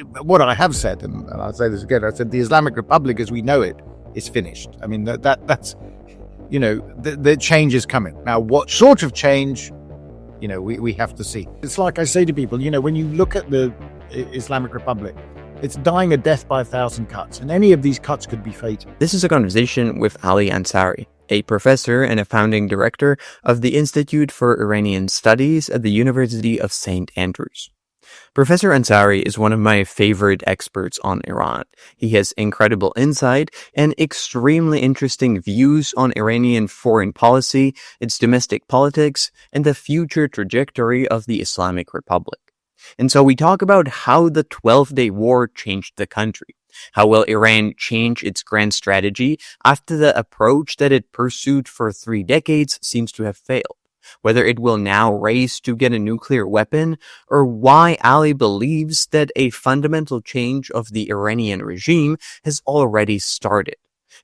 what I have said, and I'll say this again, I said the Islamic Republic as we know it is finished. I mean, that's, the change is coming. Now, what sort of change, we have to see. It's like I say to people, when you look at the Islamic Republic, it's dying a death by 1,000 cuts, and any of these cuts could be fatal. This is a conversation with Ali Ansari, a professor and a founding director of the Institute for Iranian Studies at the University of St. Andrews. Professor Ansari is one of my favorite experts on Iran. He has incredible insight and extremely interesting views on Iranian foreign policy, its domestic politics, and the future trajectory of the Islamic Republic. And so we talk about how the 12-day war changed the country. How will Iran change its grand strategy after the approach that it pursued for 3 decades seems to have failed? Whether it will now race to get a nuclear weapon, or why Ali believes that a fundamental change of the Iranian regime has already started,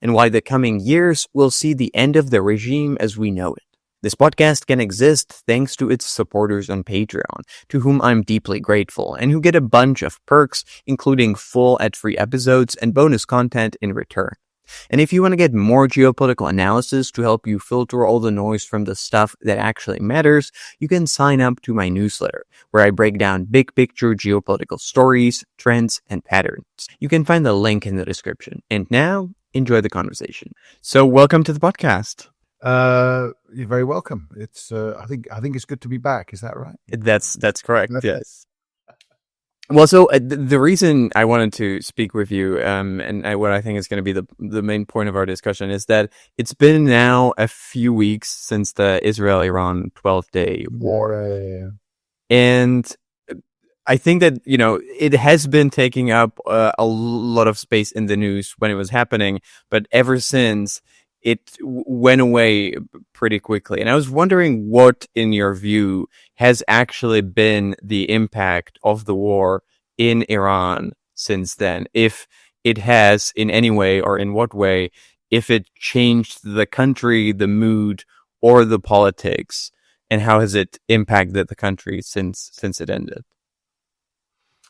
and why the coming years will see the end of the regime as we know it. This podcast can exist thanks to its supporters on Patreon, to whom I'm deeply grateful, and who get a bunch of perks, including full ad-free episodes and bonus content in return. And if you want to get more geopolitical analysis to help you filter all the noise from the stuff that actually matters, you can sign up to my newsletter, where I break down big picture geopolitical stories, trends, and patterns. You can find the link in the description. And now, enjoy the conversation. So welcome to the podcast. You're very welcome. It's I think it's good to be back. Is that right? That's correct. Yes. Well, so the reason I wanted to speak with you, what I think is going to be the main point of our discussion, is that it's been now a few weeks since the Israel-Iran 12-day war, and I think that it has been taking up a lot of space in the news when it was happening, but ever since, it went away pretty quickly. And I was wondering what, in your view, has actually been the impact of the war in Iran since then. If it has in any way, or in what way, if it changed the country, the mood, or the politics, and how has it impacted the country since it ended?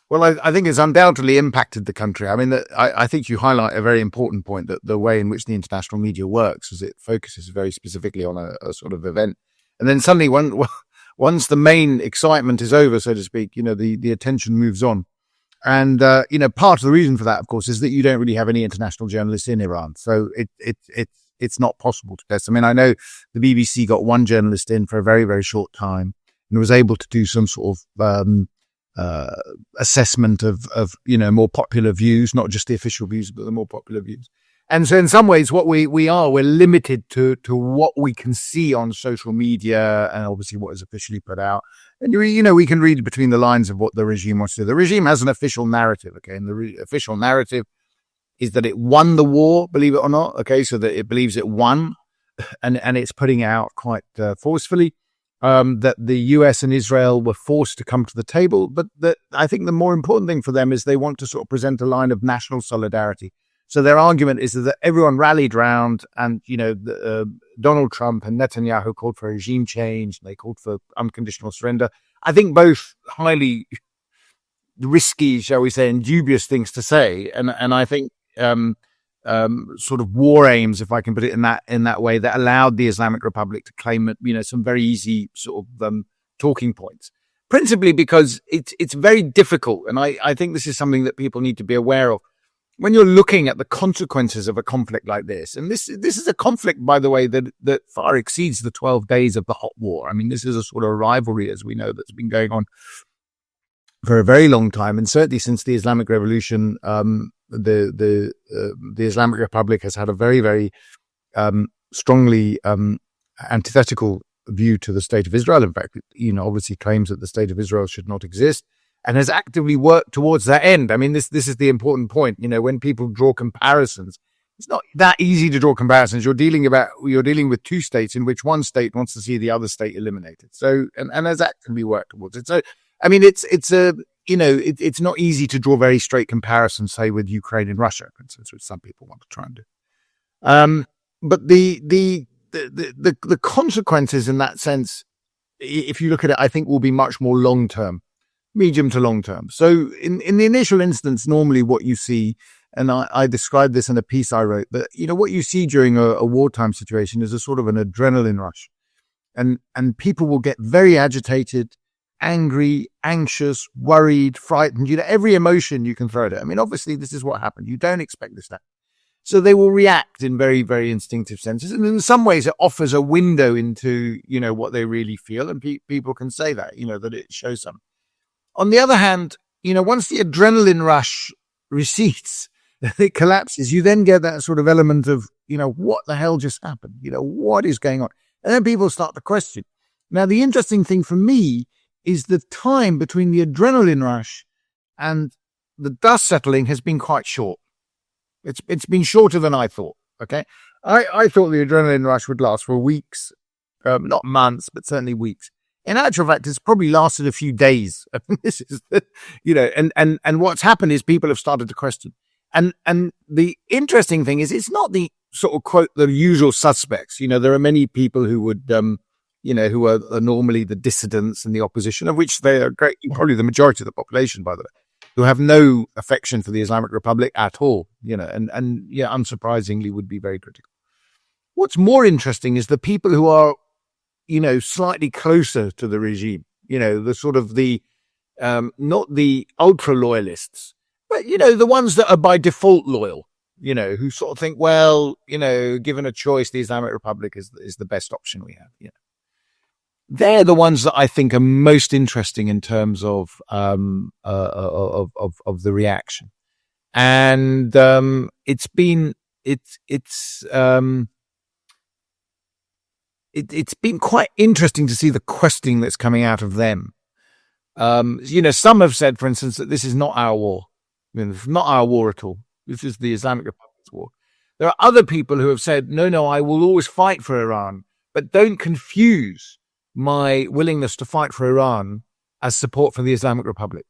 Well, I think it's undoubtedly impacted the country. I mean, I think you highlight a very important point, that the way in which the international media works is it focuses very specifically on a sort of event. And then suddenly, once the main excitement is over, so to speak, the attention moves on. And, part of the reason for that, of course, is that you don't really have any international journalists in Iran. So it's not possible to test. I mean, I know the BBC got one journalist in for a very, very short time and was able to do some sort of assessment of more popular views, not just the official views, but the more popular views. And so in some ways, what we're limited to what we can see on social media, and obviously what is officially put out. And we can read between the lines of what the regime wants to do. The regime has an official narrative, okay, and the official narrative is that it won the war, believe it or not, okay, so that it believes it won, and it's putting out quite forcefully that the US and Israel were forced to come to the table. But I think the more important thing for them is they want to sort of present a line of national solidarity. So their argument is that everyone rallied round, and, Donald Trump and Netanyahu called for regime change. They called for unconditional surrender. I think both highly risky, shall we say, and dubious things to say. And I think sort of war aims, if I can put it in that way, that allowed the Islamic Republic to claim, some very easy sort of talking points, principally because it's very difficult. And I think this is something that people need to be aware of when you're looking at the consequences of a conflict like this. And this is a conflict, by the way, that far exceeds the 12 days of the hot war. I mean, this is a sort of rivalry, as we know, that's been going on for a very long time, and certainly since the Islamic Revolution. The Islamic Republic has had a very, very strongly antithetical view to the state of Israel. In fact, obviously claims that the state of Israel should not exist, and has actively worked towards that end. I mean, this is the important point. When people draw comparisons, it's not that easy to draw comparisons. You're dealing with two states in which one state wants to see the other state eliminated. So, and has actively worked towards it. So, I mean, it's not easy to draw very straight comparisons, say, with Ukraine and Russia, for instance, which some people want to try and do. But the consequences in that sense, if you look at it, I think will be much more long term medium to long term. So in the initial instance, normally what you see, and I described this in a piece I wrote, that, what you see during a wartime situation is a sort of an adrenaline rush. And people will get very agitated, angry, anxious, worried, frightened, every emotion you can throw at it. I mean, obviously this is what happened. You don't expect this to happen. So they will react in very, very instinctive senses. And in some ways it offers a window into, what they really feel. And people can say that, that it shows something. On the other hand, once the adrenaline rush recedes, it collapses, you then get that sort of element of, what the hell just happened? What is going on? And then people start to question. Now, the interesting thing for me is the time between the adrenaline rush and the dust settling has been quite short. It's been shorter than I thought. Okay. I thought the adrenaline rush would last for weeks, not months, but certainly weeks. In actual fact, it's probably lasted a few days. This is, and what's happened is people have started to question. And the interesting thing is, it's not the sort of quote the usual suspects. There are many people who would, who are normally the dissidents and the opposition, of which they are great, probably the majority of the population, by the way, who have no affection for the Islamic Republic at all, and unsurprisingly would be very critical. What's more interesting is the people who are, slightly closer to the regime, the sort of not the ultra loyalists, but, the ones that are by default loyal, who sort of think, well, given a choice, the Islamic Republic is the best option we have. They're the ones that I think are most interesting in terms of the reaction. And, it's been quite interesting to see the questioning that's coming out of them. Some have said, for instance, that this is not our war. It's not our war at all. This is the Islamic Republic's war. There are other people who have said, no, I will always fight for Iran, but don't confuse my willingness to fight for Iran as support for the Islamic Republic.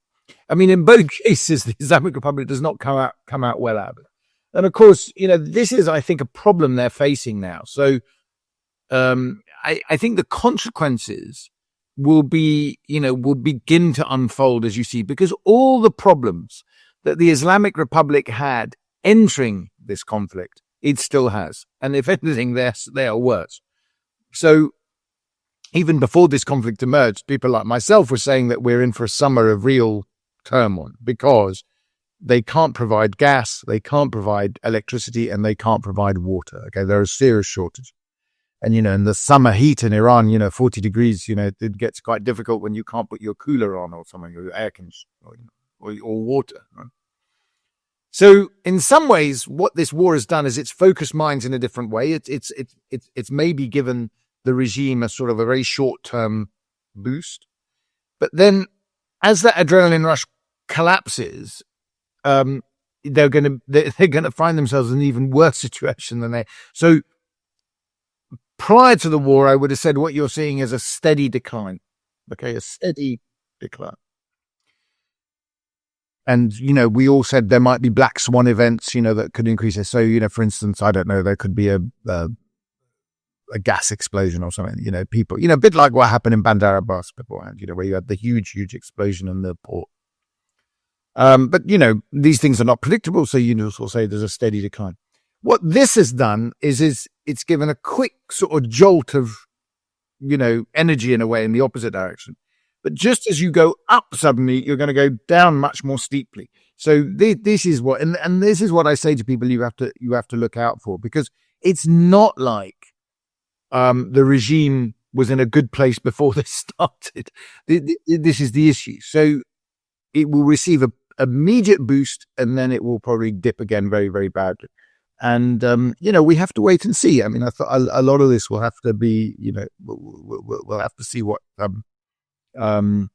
I mean, in both cases, the Islamic Republic does not come out well out of it. And of course, this is, I think, a problem they're facing now. So, I think the consequences will begin to unfold as you see, because all the problems that the Islamic Republic had entering this conflict, it still has. And if anything, they are worse. So even before this conflict emerged, people like myself were saying that we're in for a summer of real turmoil because they can't provide gas, they can't provide electricity, and they can't provide water. Okay, there are serious shortages. And, in the summer heat in Iran, 40 degrees, it gets quite difficult when you can't put your cooler on or something, or your air conditioner or water. Right? So in some ways, what this war has done is it's focused minds in a different way. It's maybe given the regime a sort of a very short-term boost. But then as that adrenaline rush collapses, they're going to find themselves in an even worse situation than they. So prior to the war, I would have said what you're seeing is a steady decline. Okay, a steady decline. And, we all said there might be black swan events, that could increase it. So, for instance, I don't know, there could be a gas explosion or something, people, a bit like what happened in Bandar Abbas beforehand, where you had the huge explosion in the port. But, these things are not predictable. So you will say there's a steady decline. What this has done is it's given a quick sort of jolt of, energy in a way in the opposite direction. But just as you go up suddenly, you're going to go down much more steeply. So this is what, and this is what I say to people you have to look out for, because it's not like the regime was in a good place before this started. This is the issue. So it will receive an immediate boost, and then it will probably dip again very, very badly. And, we have to wait and see. I mean, I thought a lot of this will have to be, we'll have to see what, we'll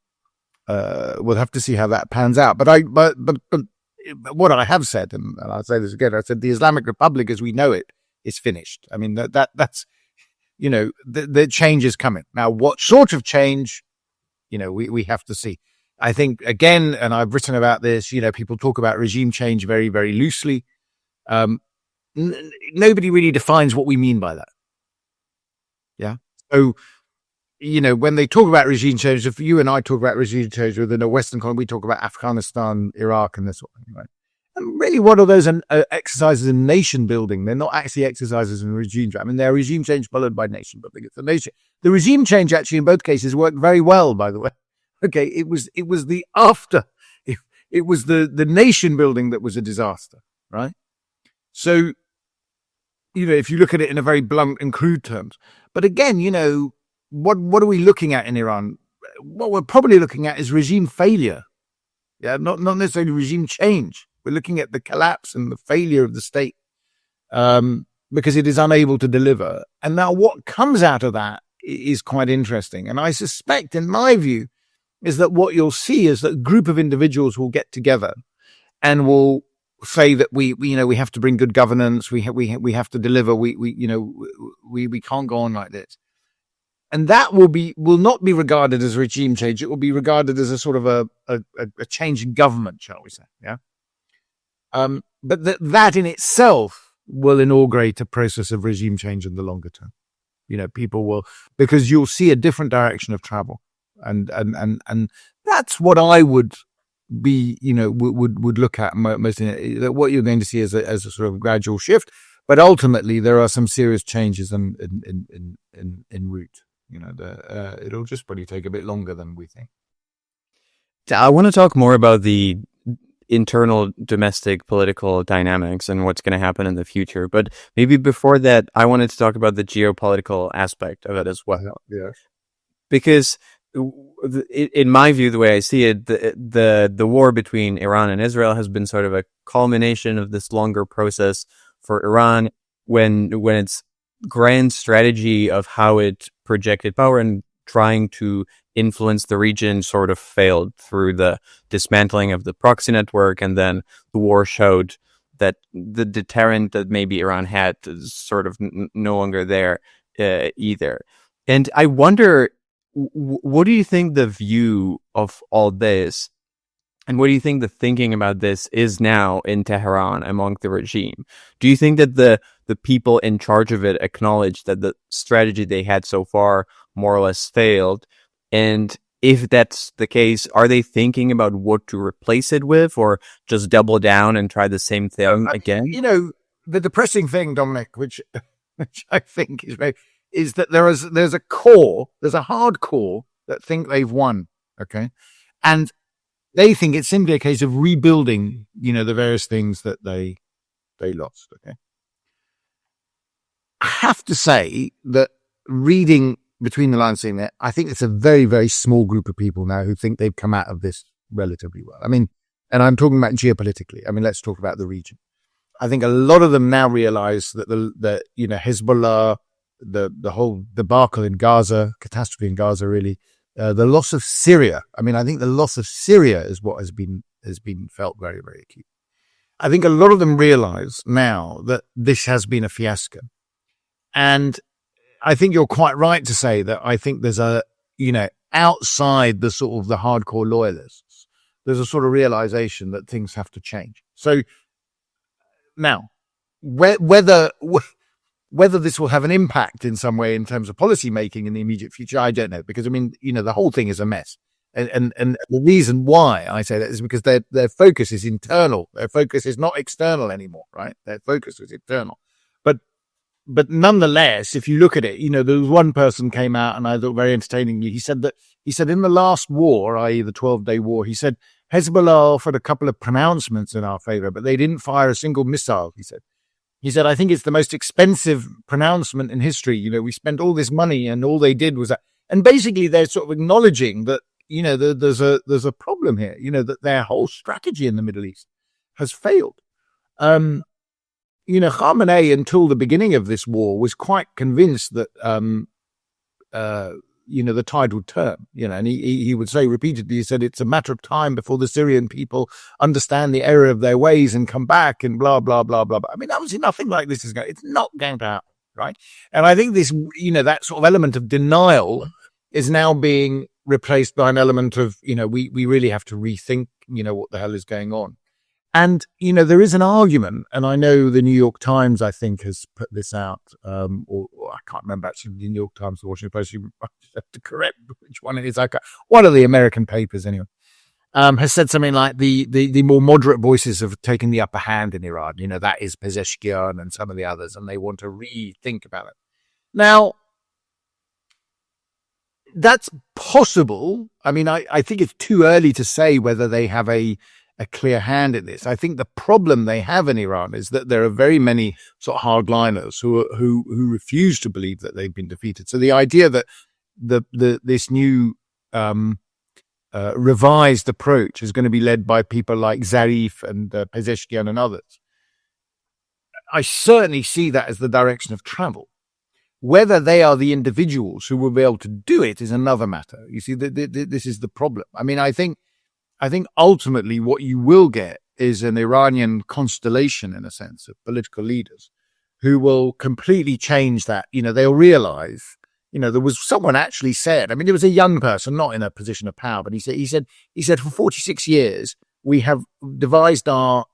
have to see how that pans out. But what I have said, and I'll say this again, I said the Islamic Republic as we know it is finished. I mean, that's, the change is coming. Now, what sort of change, we have to see. I think, again, and I've written about this, people talk about regime change very, very loosely. Nobody really defines what we mean by that. Yeah. So when they talk about regime change, if you and I talk about regime change within a Western economy, we talk about Afghanistan, Iraq, and this sort of thing, right? And really, what are those exercises in nation building? They're not actually exercises in regime change. I mean, they're regime change followed by nation building. It's a nation. The regime change actually in both cases worked very well, by the way. Okay, it was the after. It was the nation building that was a disaster, right? So, if you look at it in a very blunt and crude terms. But again, what are we looking at in Iran? What we're probably looking at is regime failure. Yeah, not necessarily regime change. We're looking at the collapse and the failure of the state because it is unable to deliver. And now what comes out of that is quite interesting. And I suspect, in my view, is that what you'll see is that a group of individuals will get together and will say that we have to bring good governance. We have to deliver. We can't go on like this. And that will not be regarded as regime change. It will be regarded as a sort of a change in government, shall we say? Yeah. But that in itself will inaugurate a process of regime change in the longer term. People will, because you'll see a different direction of travel, and that's what I would be, would look at most. What you're going to see as a sort of gradual shift, but ultimately there are some serious changes in route. It'll just probably take a bit longer than we think. I want to talk more about the internal domestic political dynamics and what's going to happen in the future. But maybe before that, I wanted to talk about the geopolitical aspect of it as well. Yeah. Because in my view, the way I see it, the war between Iran and Israel has been sort of a culmination of this longer process for Iran when its grand strategy of how it projected power and trying to influence the region sort of failed through the dismantling of the proxy network, and then the war showed that the deterrent that maybe Iran had is sort of no longer there either. And I wonder, what do you think the view of all this, and what do you think the thinking about this is now in Tehran among the regime? Do you think that the people in charge of it acknowledge that the strategy they had so far more or less failed? And if that's the case, are they thinking about what to replace it with, or just double down and try the same thing again? The depressing thing, Dominic, which I think is that there's a hard core that think they've won. Okay. And they think it's simply a case of rebuilding, the various things that they lost. Okay. I have to say that reading between the lines saying that, I think it's a very, very small group of people now who think they've come out of this relatively well. I mean, and I'm talking about geopolitically. I mean, let's talk about the region. I think a lot of them now realize that Hezbollah, the whole debacle in Gaza, catastrophe in Gaza, really, the loss of Syria. I mean, I think the loss of Syria is what has been felt very, very acute. I think a lot of them realize now that this has been a fiasco. And I think you're quite right to say that I think there's outside the sort of the hardcore loyalists, there's a sort of realization that things have to change. So now, whether this will have an impact in some way in terms of policy making in the immediate future, I don't know, because I mean, the whole thing is a mess. And the reason why I say that is because their focus is internal. Their focus is not external anymore, right? Their focus is internal. But nonetheless, if you look at it, there was one person came out, and I thought very entertainingly, he said in the last war, i.e. the 12-day war, he said, Hezbollah offered a couple of pronouncements in our favor, but they didn't fire a single missile, he said, I think it's the most expensive pronouncement in history. We spent all this money and all they did was that. And basically they're sort of acknowledging that, there's a problem here, that their whole strategy in the Middle East has failed. Khamenei, until the beginning of this war, was quite convinced that, the tide would turn, and he would say repeatedly, he said, it's a matter of time before the Syrian people understand the error of their ways and come back and blah, blah, blah, blah, blah. I mean, obviously nothing like this it's not going to happen, right? And I think this, that sort of element of denial is now being replaced by an element of, we really have to rethink, what the hell is going on. And, there is an argument, and I know the New York Times, I think, has put this out, or I can't remember actually, the New York Times or the Washington Post, you have to correct which one it is. One of the American papers, anyway, has said something like the more moderate voices have taken the upper hand in Iran. That is Pezeshkian and some of the others, and they want to rethink about it. Now, that's possible. I mean, I think it's too early to say whether they have a clear hand in this. I think the problem they have in Iran is that there are very many sort of hardliners who refuse to believe that they've been defeated. So the idea that this new revised approach is going to be led by people like Zarif and Pezeshkian and others, I certainly see that as the direction of travel. Whether they are the individuals who will be able to do it is another matter. You see, this is the problem. I mean, I think ultimately what you will get is an Iranian constellation, in a sense, of political leaders who will completely change that. They'll realize, there was someone actually said, I mean, it was a young person, not in a position of power, but he said, for 46 years, we have devised our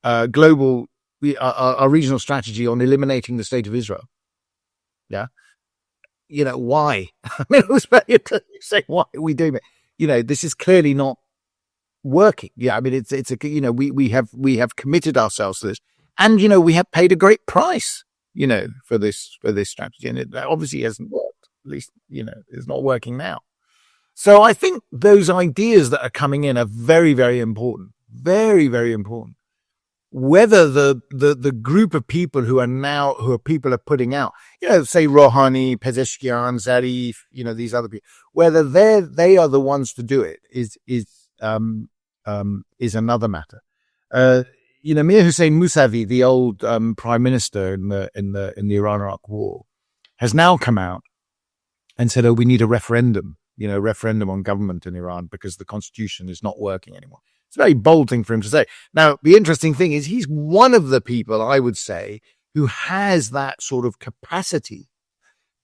our regional strategy on eliminating the state of Israel. Yeah. Why? I mean, it was very interesting to say, why are we doing it? This is clearly not working. Yeah. I mean, it's we have committed ourselves to this, and, we have paid a great price, for this strategy. And it obviously hasn't worked, at least, it's not working now. So I think those ideas that are coming in are very, very important, very, very important. Whether the group of people who people are putting out, say Rouhani, Pezeshkian, Zarif, these other people, whether they are the ones to do it is another matter. Mir Hussein Mousavi, the old prime minister in the Iran-Iraq war, has now come out and said, "Oh, we need a referendum, referendum on government in Iran because the constitution is not working anymore." It's a very bold thing for him to say. Now, the interesting thing is he's one of the people, I would say, who has that sort of capacity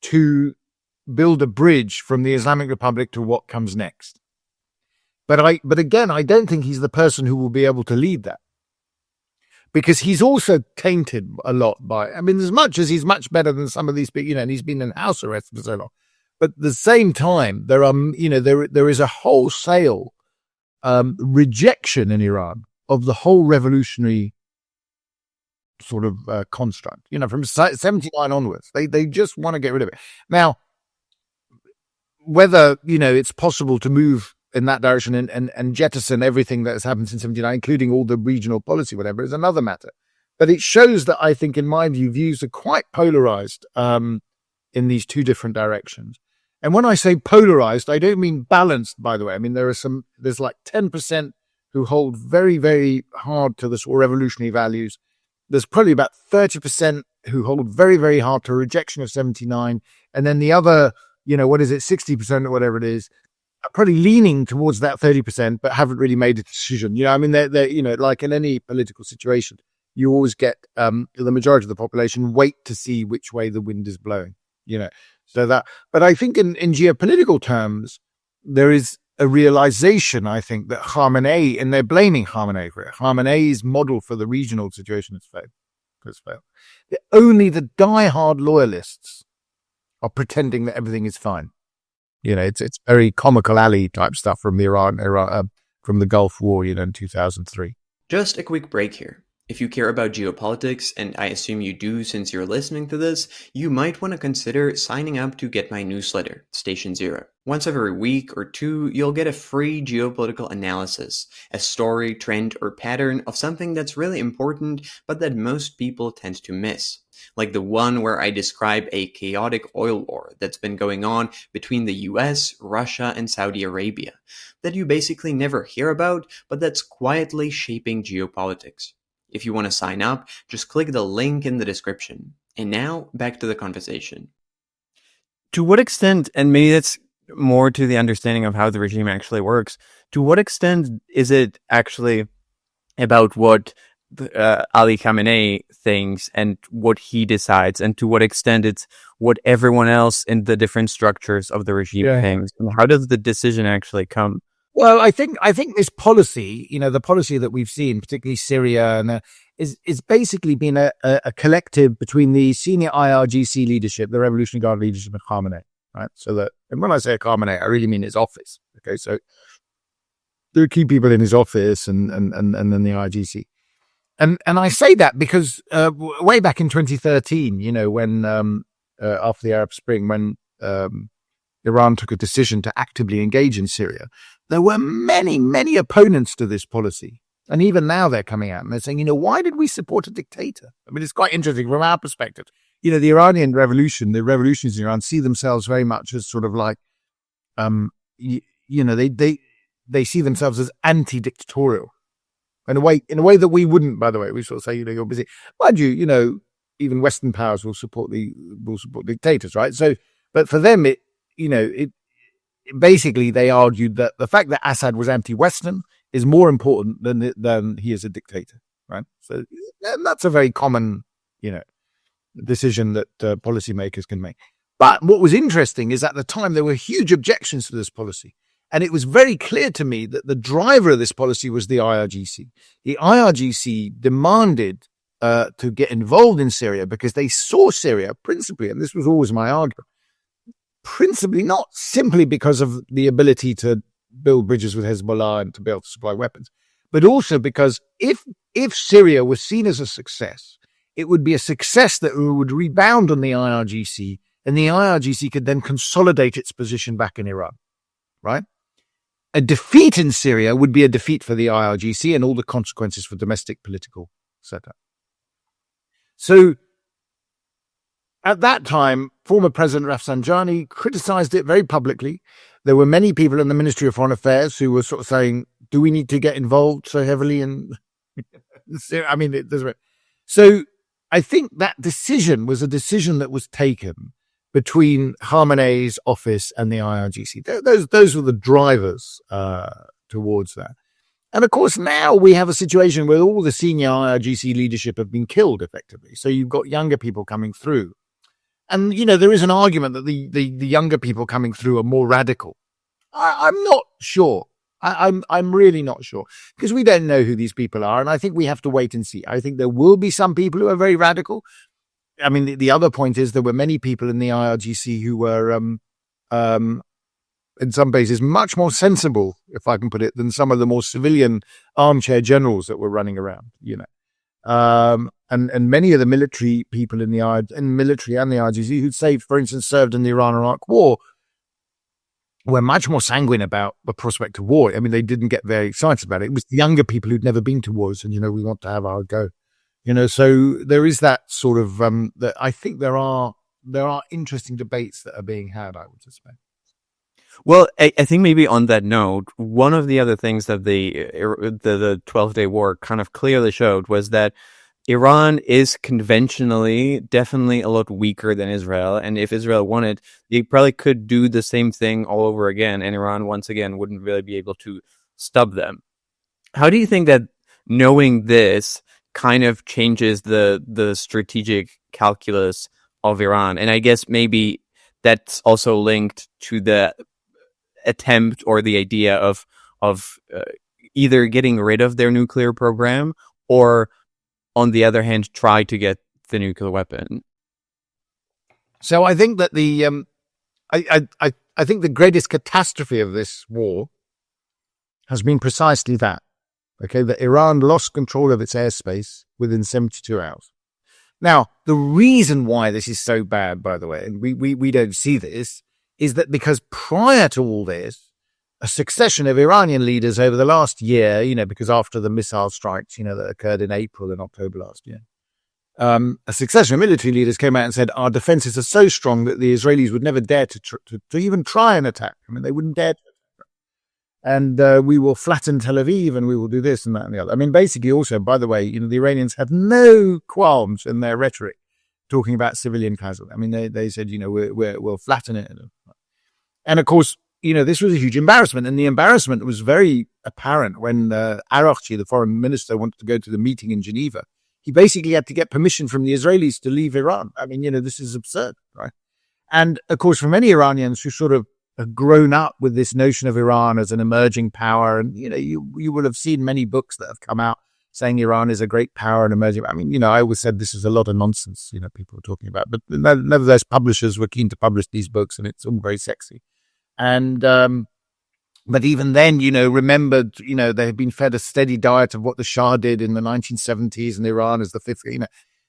to build a bridge from the Islamic Republic to what comes next. But again, I don't think he's the person who will be able to lead that, because he's also tainted a lot by, I mean, as much as he's much better than some of these people, and he's been in house arrest for so long, but at the same time, there is a wholesale rejection in Iran of the whole revolutionary sort of construct, from 79 onwards. They just want to get rid of it. Now, whether, it's possible to move in that direction and jettison everything that has happened since 79, including all the regional policy, whatever, is another matter. But it shows that I think, in my view, views are quite polarized in these two different directions. And when I say polarized, I don't mean balanced, by the way. I mean, there's like 10% who hold very, very hard to the sort of revolutionary values. There's probably about 30% who hold very, very hard to rejection of 79. And then the other, 60% or whatever it is, are probably leaning towards that 30%, but haven't really made a decision. I mean, they're like in any political situation, you always get the majority of the population wait to see which way the wind is blowing, but I think in geopolitical terms, there is a realization, I think, that Khamenei, and they're blaming Khamenei for it, Khamenei's model for the regional situation has failed. Only the diehard loyalists are pretending that everything is fine. It's very comical alley type stuff from Iran, from the Gulf War, in 2003. Just a quick break here. If you care about geopolitics, and I assume you do since you're listening to this, you might want to consider signing up to get my newsletter, Station Zero. Once every week or two, you'll get a free geopolitical analysis, a story, trend, or pattern of something that's really important, but that most people tend to miss. Like the one where I describe a chaotic oil war that's been going on between the US, Russia, and Saudi Arabia, that you basically never hear about, but that's quietly shaping geopolitics. If you want to sign up, just click the link in the description. And now, back to the conversation. To what extent, and maybe that's more to the understanding of how the regime actually works, to what extent is it actually about what Ali Khamenei thinks and what he decides, and to what extent it's what everyone else in the different structures of the regime thinks? And how does the decision actually come? Well, I think this policy, the policy that we've seen, particularly Syria, and is basically been a collective between the senior IRGC leadership, the Revolutionary Guard leadership, and Khamenei, right? So that, and when I say Khamenei, I really mean his office. Okay, so there are key people in his office, and then the IRGC, and I say that because way back in 2013, when after the Arab Spring, when Iran took a decision to actively engage in Syria, there were many, many opponents to this policy. And even now they're coming out and they're saying, why did we support a dictator? I mean, it's quite interesting from our perspective. The Iranian revolution, the revolutionaries in Iran see themselves very much as sort of like, they see themselves as anti-dictatorial in a way that we wouldn't, by the way. We sort of say, you're busy. Mind you, even Western powers will support dictators, right? So, but for them, basically, they argued that the fact that Assad was anti-Western is more important than he is a dictator, right? So that's a very common, decision that policymakers can make. But what was interesting is at the time there were huge objections to this policy, and it was very clear to me that the driver of this policy was the IRGC. The IRGC demanded to get involved in Syria because they saw Syria principally, and this was always my argument, principally not simply because of the ability to build bridges with Hezbollah and to be able to supply weapons, but also because if Syria was seen as a success, it would be a success that would rebound on the IRGC, and the IRGC could then consolidate its position back in Iran, right? A defeat in Syria would be a defeat for the IRGC and all the consequences for domestic political setup. So at that time, former President Rafsanjani criticized it very publicly. There were many people in the Ministry of Foreign Affairs who were sort of saying, do we need to get involved so heavily in Syria? I mean, so I think that decision was a decision that was taken between Khamenei's office and the IRGC. Those were the drivers towards that. And of course, now we have a situation where all the senior IRGC leadership have been killed effectively. So you've got younger people coming through. And, there is an argument that the younger people coming through are more radical. I'm not sure. I'm really not sure, because we don't know who these people are. And I think we have to wait and see. I think there will be some people who are very radical. I mean, the other point is there were many people in the IRGC who were, in some cases, much more sensible, if I can put it, than some of the more civilian armchair generals that were running around, And many of the military people in the military and the IRGC who'd for instance, served in the Iran-Iraq war were much more sanguine about the prospect of war. I mean, they didn't get very excited about it. It was the younger people who'd never been to wars and, we want to have our go. So there is that sort of, that I think there are interesting debates that are being had, I would suspect. Well, I think maybe on that note, one of the other things that the 12-day war kind of clearly showed was that Iran is conventionally definitely a lot weaker than Israel. And if Israel wanted, they probably could do the same thing all over again. And Iran, once again, wouldn't really be able to stop them. How do you think that knowing this kind of changes the strategic calculus of Iran? And I guess maybe that's also linked to the attempt or the idea of either getting rid of their nuclear program or, on the other hand, try to get the nuclear weapon. So I think that I think the greatest catastrophe of this war has been precisely that. Okay, that Iran lost control of its airspace within 72 hours. Now, the reason why this is so bad, by the way, and we don't see this, is that because prior to all this, a succession of Iranian leaders over the last year, because after the missile strikes, that occurred in April and October last year, a succession of military leaders came out and said, our defenses are so strong that the Israelis would never dare to even try an attack. I mean, they wouldn't dare to. And we will flatten Tel Aviv and we will do this and that and the other. I mean, basically also, by the way, the Iranians have no qualms in their rhetoric talking about civilian casualties. I mean, they said, we'll flatten it. And of course, this was a huge embarrassment. And the embarrassment was very apparent when Araghchi, the foreign minister, wanted to go to the meeting in Geneva. He basically had to get permission from the Israelis to leave Iran. I mean, this is absurd, right? And of course, for many Iranians who sort of grown up with this notion of Iran as an emerging power. And, you will have seen many books that have come out saying Iran is a great power and emerging. I mean, I always said this is a lot of nonsense, people are talking about, but nevertheless, publishers were keen to publish these books and it's all very sexy. And, but even then, remembered, they had been fed a steady diet of what the Shah did in the 1970s and Iran is the fifth,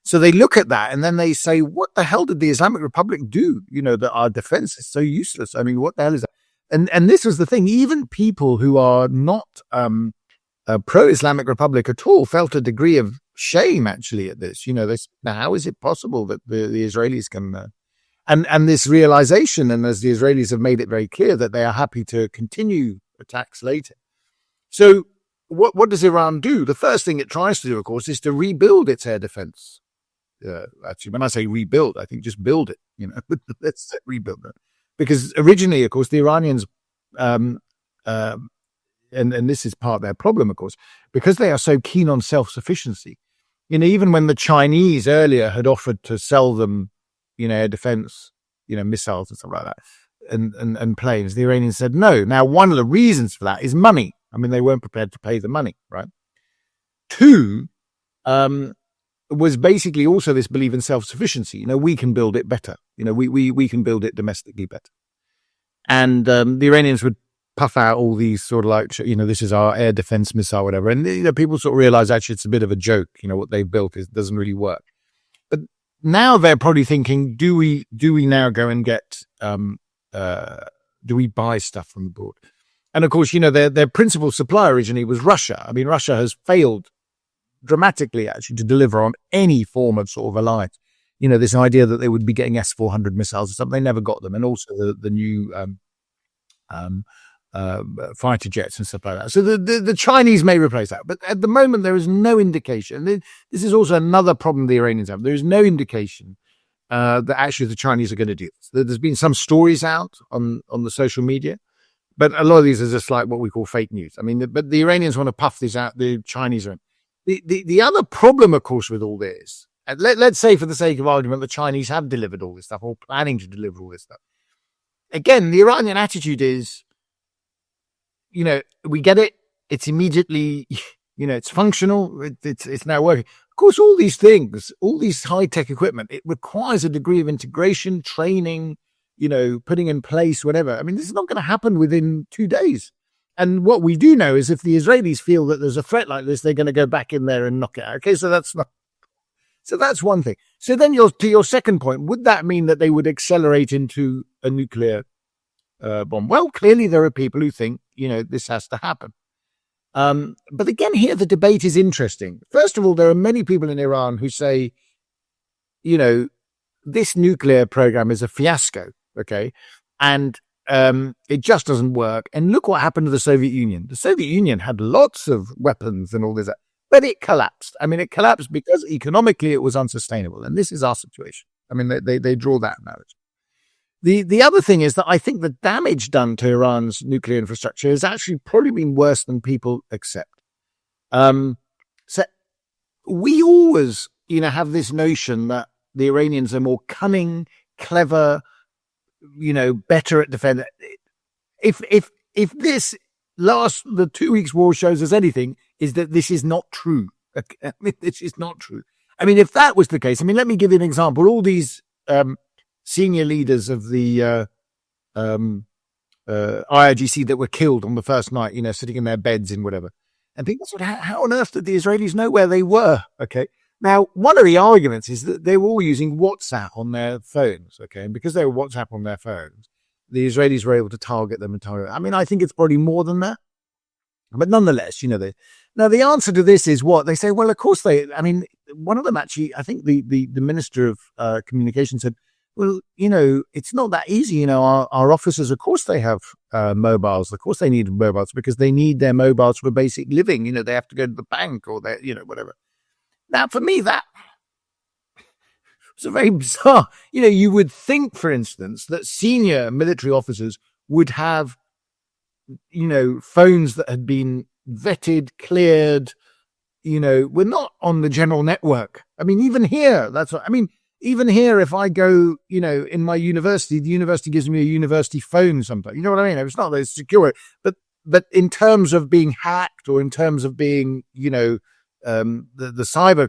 So they look at that and then they say, what the hell did the Islamic Republic do? That our defense is so useless. I mean, what the hell is that? And this was the thing. Even people who are not pro-Islamic Republic at all felt a degree of shame actually at this. They said, now, how is it possible that the Israelis can... And this realization, and as the Israelis have made it very clear, that they are happy to continue attacks later. So what does Iran do? The first thing it tries to do, of course, is to rebuild its air defense. Actually, when I say rebuild, I think just build it, let's rebuild it. Because originally, of course, the Iranians, and this is part of their problem, of course, because they are so keen on self-sufficiency, even when the Chinese earlier had offered to sell them, air defense, missiles and stuff like that, and planes, the Iranians said no. Now, one of the reasons for that is money. I mean, they weren't prepared to pay the money, right? Two, was basically also this belief in self-sufficiency. We can build it better. We can build it domestically better. And the Iranians would puff out all these sort of like, this is our air defense missile, whatever. And, people sort of realize actually it's a bit of a joke. What they've built doesn't really work. But now they're probably thinking, do we now go and get, do we buy stuff from abroad? And of course, their principal supplier originally was Russia. I mean, Russia has failed dramatically actually to deliver on any form of sort of alliance. This idea that they would be getting S-400 missiles or something, they never got them. And also the new fighter jets and stuff like that. So the Chinese may replace that. But at the moment, there is no indication. This is also another problem the Iranians have. There is no indication that actually the Chinese are going to do this. There's been some stories out on the social media, but a lot of these are just like what we call fake news. I mean, but the Iranians want to puff this out. The Chinese are. The other problem, of course, with all this, and let's say for the sake of argument, the Chinese have delivered all this stuff or planning to deliver all this stuff. Again, the Iranian attitude is, we get it. It's immediately, it's functional. It's now working. Of course, all these things, all these high-tech equipment, it requires a degree of integration, training, putting in place, whatever. I mean, this is not going to happen within 2 days. And what we do know is if the Israelis feel that there's a threat like this, they're going to go back in there and knock it out. Okay, so that's one thing. So then to your second point, would that mean that they would accelerate into a nuclear bomb? Well, clearly there are people who think, this has to happen. But again, here the debate is interesting. First of all, there are many people in Iran who say, this nuclear program is a fiasco, okay? And it just doesn't work. And look what happened to the Soviet Union. The Soviet Union had lots of weapons and all this, but it collapsed. I mean, it collapsed because economically it was unsustainable. And this is our situation. I mean, they draw that analogy. The other thing is that I think the damage done to Iran's nuclear infrastructure has actually probably been worse than people accept. So we always, have this notion that the Iranians are more cunning, clever, better at defending. If the 2 weeks war shows us anything, is that this is not true. This is not true. I mean, if that was the case, let me give you an example. All these senior leaders of the IRGC that were killed on the first night, sitting in their beds in whatever. And people said, how on earth did the Israelis know where they were? Okay. Now, one of the arguments is that they were all using WhatsApp on their phones, okay? And because they were WhatsApp on their phones, the Israelis were able to target them. I think it's probably more than that. But nonetheless, now the answer to this is what? They say, well, of course one of them actually, I think the Minister of Communication said, well, it's not that easy. Our officers, of course, they have mobiles. Of course, they need mobiles because they need their mobiles for basic living. They have to go to the bank or whatever. Now, for me, that was a very bizarre. You would think, for instance, that senior military officers would have, phones that had been vetted, cleared, were not on the general network. I mean, even here, that's what, Even here, if I go, in my university, the university gives me a university phone sometimes. You know what I mean? It's not that it's secure, but in terms of being hacked or in terms of being, the cyber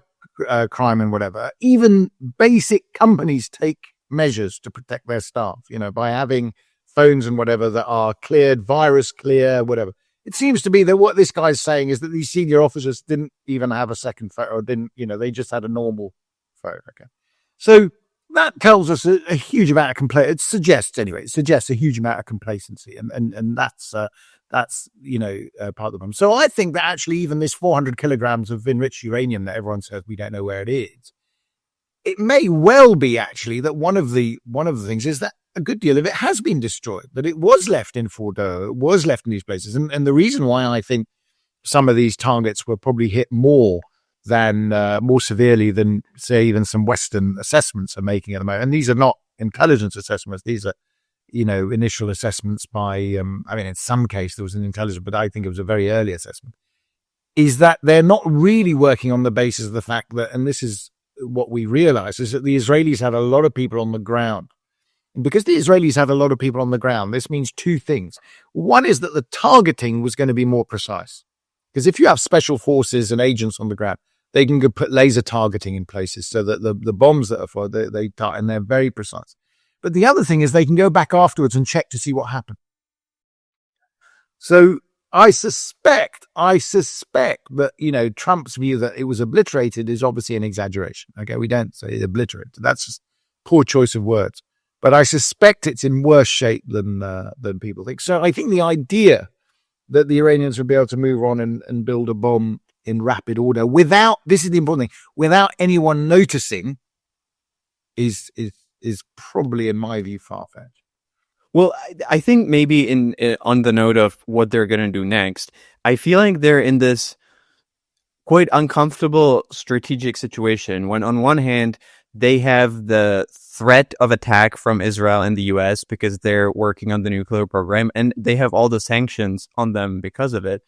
crime and whatever, even basic companies take measures to protect their staff, by having phones and whatever that are cleared, virus clear, whatever. It seems to be that what this guy's saying is that these senior officers didn't even have a second phone, or didn't, they just had a normal phone. Okay. So that tells us a huge amount of complacency. It suggests a huge amount of complacency. And that's part of the problem. So I think that actually even this 400 kilograms of enriched uranium that everyone says we don't know where it is, it may well be actually that one of the things is that a good deal of it has been destroyed, that it was left in Fordow, it was left in these places. And the reason why I think some of these targets were probably hit more severely than, say, even some Western assessments are making at the moment. And these are not intelligence assessments. These are, initial assessments by, in some case there was an intelligence, but I think it was a very early assessment, is that they're not really working on the basis of the fact that, and this is what we realize, is that the Israelis had a lot of people on the ground. And because the Israelis had a lot of people on the ground, this means two things. One is that the targeting was going to be more precise. Because if you have special forces and agents on the ground, they can go put laser targeting in places so that the bombs that are fired, they target, and they're very precise. But the other thing is they can go back afterwards and check to see what happened. So I suspect that, Trump's view that it was obliterated is obviously an exaggeration. Okay, we don't say obliterated. That's just poor choice of words. But I suspect it's in worse shape than people think. So I think the idea that the Iranians would be able to move on and build a bomb in rapid order without, this is the important thing, without anyone noticing is probably, in my view, far-fetched. Well, I think maybe on the note of what they're going to do next, I feel like they're in this quite uncomfortable strategic situation when on one hand, they have the threat of attack from Israel and the US because they're working on the nuclear program and they have all the sanctions on them because of it.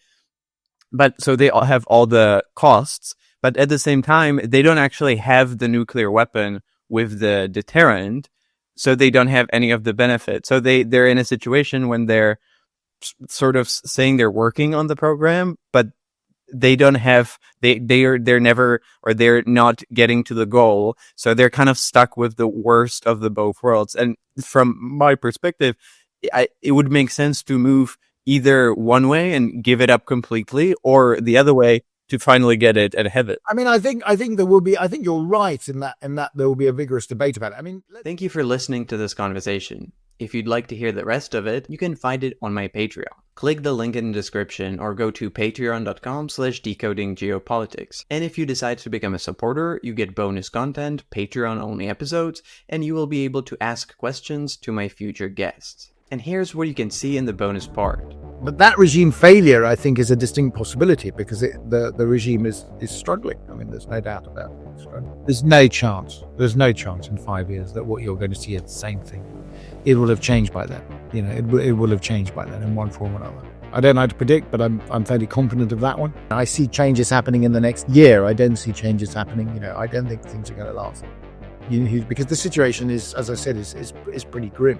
But so they all have all the costs, but at the same time, they don't actually have the nuclear weapon with the deterrent, so they don't have any of the benefits. So they're in a situation when they're sort of saying they're working on the program, but they don't have, they're never, or they're not getting to the goal. So they're kind of stuck with the worst of the both worlds. And from my perspective, it would make sense to move either one way and give it up completely, or the other way to finally get it and have it. I think there will be, I think you're right in that there will be a vigorous debate about it. Thank you for listening to this conversation. If you'd like to hear the rest of it, you can find it on my Patreon. Click the link in the description or go to patreon.com/decodinggeopolitics. And if you decide to become a supporter, you get bonus content, Patreon-only episodes, and you will be able to ask questions to my future guests. And here's what you can see in the bonus part. But that regime failure, I think, is a distinct possibility because the regime is struggling. There's no doubt about it. There's no chance in 5 years that what you're going to see is the same thing. It will have changed by then. It will have changed by then in one form or another. I don't know how to predict, but I'm fairly confident of that one. I see changes happening in the next year. I don't see changes happening. I don't think things are going to last. Because the situation is, as I said, is pretty grim.